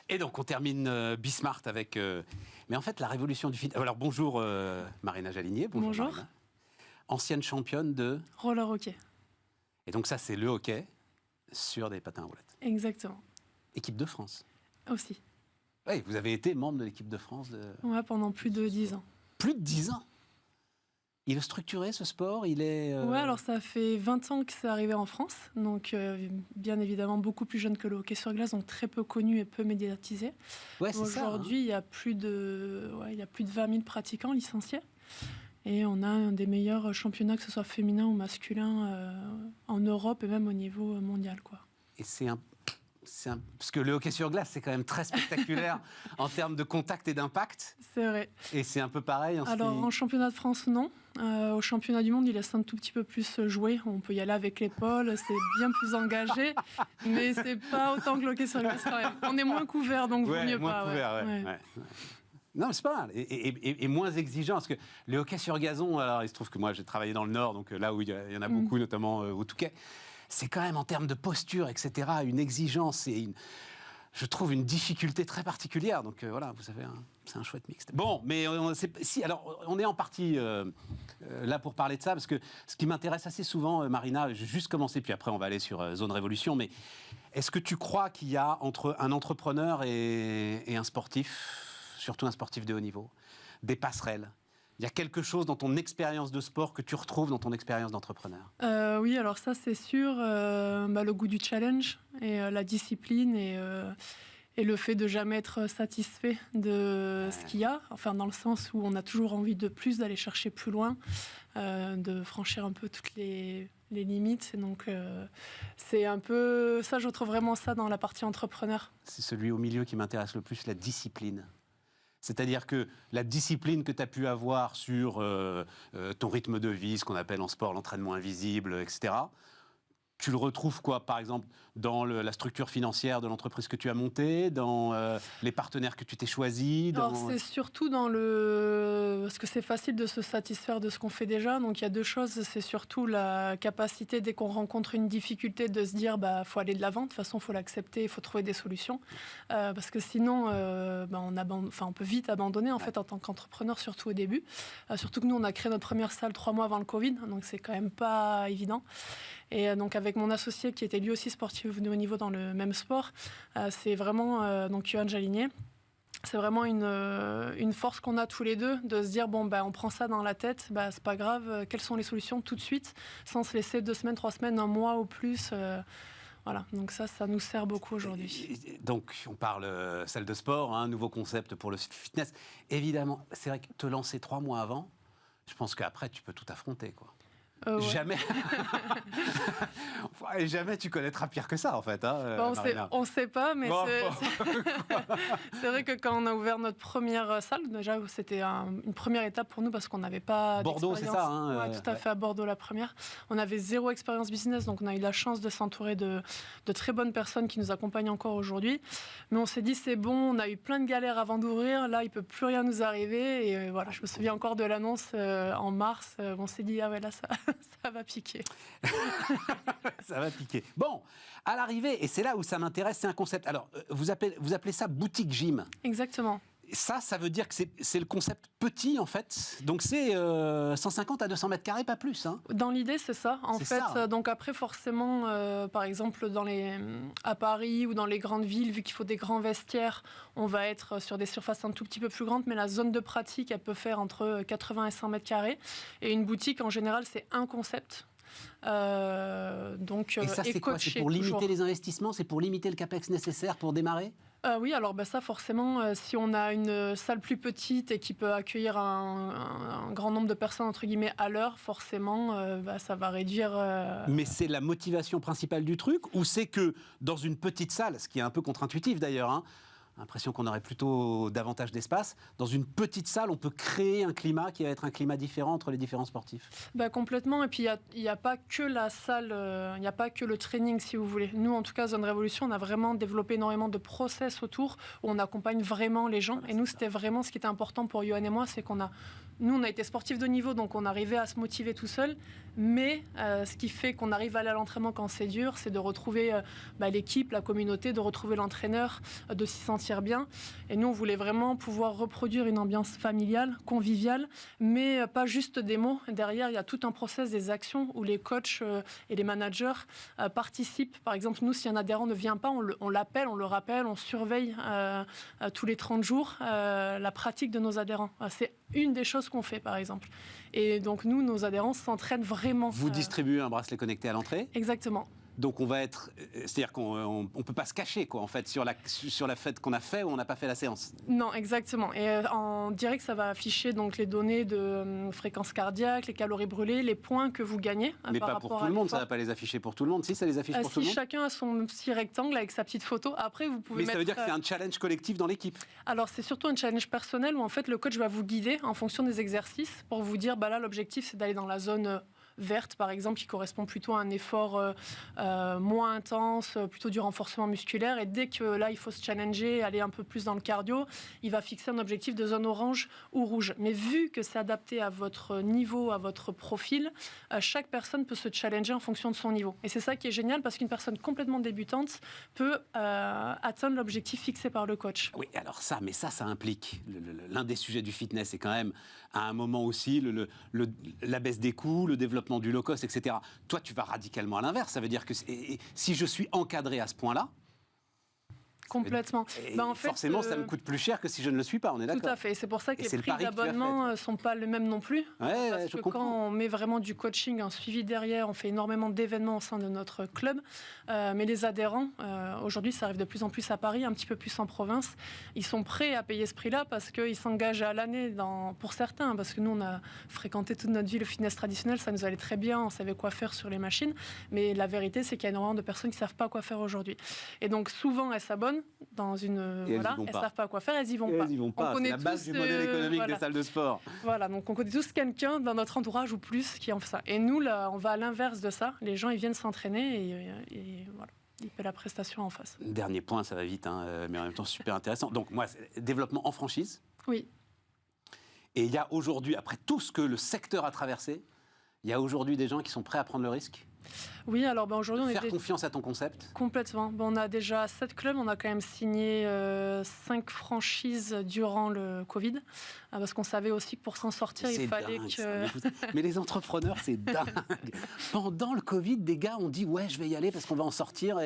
Et donc, on termine Bismart avec... Mais en fait, la révolution du fitness... Alors, bonjour Marina Jalinier. Bonjour. Marina. Ancienne championne de... Roller hockey. Et donc, ça, c'est le hockey sur des patins à roulettes. Exactement. Équipe de France. Aussi. Oui, vous avez été membre de l'équipe de France Ouais, pendant plus de 10 ans. Plus de 10 ans. Il est structuré, ce sport, il est... Ouais, alors ça fait 20 ans que c'est arrivé en France, donc bien évidemment beaucoup plus jeune que le hockey sur glace, donc très peu connu et peu médiatisé. Ouais, c'est ça. Aujourd'hui, il y a plus de 20 000 pratiquants licenciés, et on a un des meilleurs championnats, que ce soit féminin ou masculin, en Europe et même au niveau mondial, quoi. Et parce que le hockey sur glace, c'est quand même très spectaculaire en termes de contact et d'impact. C'est vrai. Et c'est un peu pareil en championnat de France, non. Au championnat du monde, il laisse un tout petit peu plus jouer. On peut y aller avec l'épaule, c'est bien plus engagé, mais c'est pas autant que le hockey sur glace quand même. On est moins couvert, donc vaut mieux moins pas. Couvert, ouais. Non, mais c'est pas mal. Et moins exigeant. Parce que le hockey sur gazon, alors il se trouve que moi j'ai travaillé dans le Nord, donc là où il y en a beaucoup, notamment au Touquet, c'est quand même en termes de posture, etc., une exigence et je trouve une difficulté très particulière. Donc voilà, vous savez, c'est un chouette mixte. Bon, mais alors on est en partie là pour parler de ça, parce que ce qui m'intéresse assez souvent, Marina, je vais juste commencer, puis après on va aller sur Zone Révolution, mais est-ce que tu crois qu'il y a entre un entrepreneur et un sportif, surtout un sportif de haut niveau, des passerelles ? Il y a quelque chose dans ton expérience de sport que tu retrouves dans ton expérience d'entrepreneur? Oui, alors ça c'est sûr, le goût du challenge et la discipline et le fait de jamais être satisfait de ce qu'il y a, enfin dans le sens où on a toujours envie de plus, d'aller chercher plus loin, de franchir un peu toutes les limites. Et donc c'est un peu ça, je retrouve vraiment ça dans la partie entrepreneur. C'est celui au milieu qui m'intéresse le plus, la discipline. C'est-à-dire que la discipline que tu as pu avoir sur ton rythme de vie, ce qu'on appelle en sport l'entraînement invisible, etc., tu le retrouves quoi, par exemple, dans la structure financière de l'entreprise que tu as montée, dans les partenaires que tu t'es choisis Alors c'est surtout parce que c'est facile de se satisfaire de ce qu'on fait déjà, donc il y a deux choses, c'est surtout la capacité, dès qu'on rencontre une difficulté, de se dire faut aller de l'avant, de toute façon il faut l'accepter, il faut trouver des solutions, parce que sinon on peut vite abandonner en fait en tant qu'entrepreneur, surtout au début, surtout que nous on a créé notre première salle 3 mois avant le Covid, donc c'est quand même pas évident. Et donc avec mon associé qui était lui aussi sportif de haut niveau dans le même sport, c'est vraiment donc Johan Jalinier. C'est vraiment une force qu'on a tous les deux, de se dire on prend ça dans la tête, c'est pas grave, quelles sont les solutions tout de suite, sans se laisser 2 semaines, 3 semaines, 1 mois ou plus. Voilà, donc ça nous sert beaucoup aujourd'hui. Donc on parle salle de sport, nouveau concept pour le fitness. Évidemment, c'est vrai que te lancer 3 mois avant, je pense qu'après tu peux tout affronter, quoi. Ouais. Jamais tu connaîtras pire que ça, en fait. On sait pas, mais c'est vrai que quand on a ouvert notre première salle, déjà, c'était une première étape pour nous parce qu'on n'avait pas Bordeaux, c'est ça, tout à fait, à Bordeaux, la première. On avait 0 expérience business, donc on a eu la chance de s'entourer de très bonnes personnes qui nous accompagnent encore aujourd'hui. Mais on s'est dit, c'est bon, on a eu plein de galères avant d'ouvrir, là, il peut plus rien nous arriver. Et voilà, je me souviens encore de l'annonce en mars. On s'est dit, là, ça va piquer. Ça va piquer. Bon, à l'arrivée, et c'est là où ça m'intéresse, c'est un concept. Alors, vous appelez ça boutique gym. Exactement. Ça veut dire que c'est le concept petit, en fait. Donc, c'est 150 à 200 mètres carrés, pas plus. Dans l'idée, c'est ça. En fait, donc après, forcément, par exemple, à Paris ou dans les grandes villes, vu qu'il faut des grands vestiaires, on va être sur des surfaces un tout petit peu plus grandes, mais la zone de pratique, elle peut faire entre 80 et 100 mètres carrés. Et une boutique, en général, c'est un concept. Et ça, c'est quoi? C'est pour limiter les investissements? C'est pour limiter le capex nécessaire pour démarrer? Oui, alors ça forcément, si on a une salle plus petite et qui peut accueillir un grand nombre de personnes, entre guillemets, à l'heure, forcément, ça va réduire... Mais c'est la motivation principale du truc, ou c'est que dans une petite salle, ce qui est un peu contre-intuitif d'ailleurs, l'impression qu'on aurait plutôt davantage d'espace. Dans une petite salle, on peut créer un climat qui va être un climat différent entre les différents sportifs. Complètement. Et puis, il n'y a pas que la salle, il n'y a pas que le training, si vous voulez. Nous, en tout cas, Zone Révolution, on a vraiment développé énormément de process autour où on accompagne vraiment les gens. Et nous, c'était vraiment ce qui était important pour Johan et moi, c'est qu'on a Nous, on a été sportifs de niveau, donc on arrivait à se motiver tout seul. Mais ce qui fait qu'on arrive à aller à l'entraînement quand c'est dur, c'est de retrouver l'équipe, la communauté, de retrouver l'entraîneur, de s'y sentir bien. Et nous, on voulait vraiment pouvoir reproduire une ambiance familiale, conviviale, mais pas juste des mots. Derrière, il y a tout un process, des actions où les coachs et les managers participent. Par exemple, nous, si un adhérent ne vient pas, on l'appelle, on le rappelle, on surveille tous les 30 jours la pratique de nos adhérents. C'est une des choses qu'on fait, par exemple. Et donc, nous, nos adhérents s'entraînent vraiment. Vous distribuez un bracelet connecté à l'entrée ? Exactement. Donc on va être, c'est-à-dire qu'on ne peut pas se cacher quoi, en fait, sur la fête qu'on a fait ou on n'a pas fait la séance. Non, exactement. Et en direct, ça va afficher donc les données de fréquence cardiaque, les calories brûlées, les points que vous gagnez. Mais pas pour tout le monde, ça ne va pas les afficher pour tout le monde. Si, ça les affiche pour tout le monde. Si chacun a son petit rectangle avec sa petite photo, après vous pouvez mettre... Mais ça veut dire que c'est un challenge collectif dans l'équipe. Alors c'est surtout un challenge personnel où en fait le coach va vous guider en fonction des exercices pour vous dire, là l'objectif c'est d'aller dans la zone verte, par exemple, qui correspond plutôt à un effort moins intense, plutôt du renforcement musculaire. Et dès que là, il faut se challenger, aller un peu plus dans le cardio, il va fixer un objectif de zone orange ou rouge. Mais vu que c'est adapté à votre niveau, à votre profil, chaque personne peut se challenger en fonction de son niveau. Et c'est ça qui est génial, parce qu'une personne complètement débutante peut atteindre l'objectif fixé par le coach. Oui, alors ça implique, l'un des sujets du fitness, c'est quand même, à un moment aussi, la baisse des coûts, le développement du low cost, etc. Toi, tu vas radicalement à l'inverse. Ça veut dire que si je suis encadré à ce point-là, complètement. En fait, forcément, ça me coûte plus cher que si je ne le suis pas, on est d'accord. Tout à fait. C'est pour ça que les prix d'abonnement ne sont pas les mêmes non plus. Parce que quand on met vraiment du coaching, un suivi derrière, on fait énormément d'événements au sein de notre club. Mais les adhérents, aujourd'hui, ça arrive de plus en plus à Paris, un petit peu plus en province. Ils sont prêts à payer ce prix-là parce qu'ils s'engagent à l'année, pour certains. Parce que nous, on a fréquenté toute notre vie le fitness traditionnel, ça nous allait très bien, on savait quoi faire sur les machines. Mais la vérité, c'est qu'il y a énormément de personnes qui ne savent pas quoi faire aujourd'hui. Et donc, souvent, elles s'abonnent dans une elles ne savent pas quoi faire, elles y vont pas. On connaît c'est la base du modèle économique des salles de sport. Voilà, donc on connaît tous quelqu'un dans notre entourage ou plus qui en fait ça. Et nous là, on va à l'inverse de ça. Les gens ils viennent s'entraîner et voilà, ils paient la prestation en face. Dernier point, ça va vite, mais en même temps super intéressant. Donc moi, développement en franchise. Oui. Et il y a aujourd'hui, après tout ce que le secteur a traversé, il y a aujourd'hui des gens qui sont prêts à prendre le risque. Oui, alors aujourd'hui, on faire confiance à ton concept. Complètement. On a déjà 7 clubs, on a quand même signé 5 franchises durant le Covid, parce qu'on savait aussi que pour s'en sortir, il fallait que... Mais les entrepreneurs, c'est dingue. Pendant le Covid, des gars ont dit ouais, je vais y aller parce qu'on va en sortir.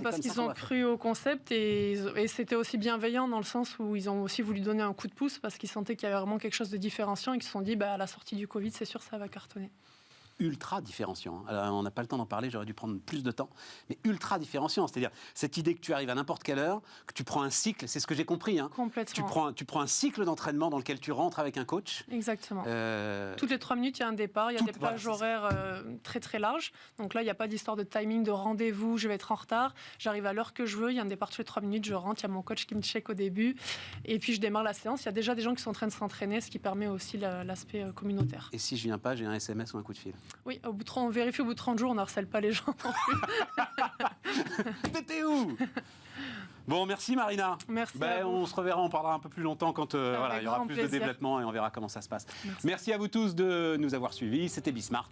Parce qu'ils ont cru au concept et c'était aussi bienveillant dans le sens où ils ont aussi voulu donner un coup de pouce parce qu'ils sentaient qu'il y avait vraiment quelque chose de différenciant et qu'ils se sont dit à la sortie du Covid, c'est sûr, ça va cartonner. Ultra différenciant. Alors, on n'a pas le temps d'en parler, j'aurais dû prendre plus de temps, mais ultra différenciant, c'est-à-dire cette idée que tu arrives à n'importe quelle heure, que tu prends un cycle, c'est ce que j'ai compris. Complètement. Tu prends un cycle d'entraînement dans lequel tu rentres avec un coach. Exactement. Toutes les 3 minutes, il y a un départ, il y a des plages horaires très très larges. Donc là, il n'y a pas d'histoire de timing, de rendez-vous, je vais être en retard, j'arrive à l'heure que je veux, il y a un départ toutes les 3 minutes, je rentre, il y a mon coach qui me check au début, et puis je démarre la séance. Il y a déjà des gens qui sont en train de s'entraîner, ce qui permet aussi l'aspect communautaire. Et si je viens pas, j'ai un SMS ou un coup de fil? Oui, on vérifie au bout de 30 jours, on n'harcèle pas les gens. T'étais où? Bon, merci Marina. Merci. On se reverra, on parlera un peu plus longtemps quand il y aura plus de développement et on verra comment ça se passe. Merci à vous tous de nous avoir suivis. C'était Bismart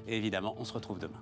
et évidemment, on se retrouve demain.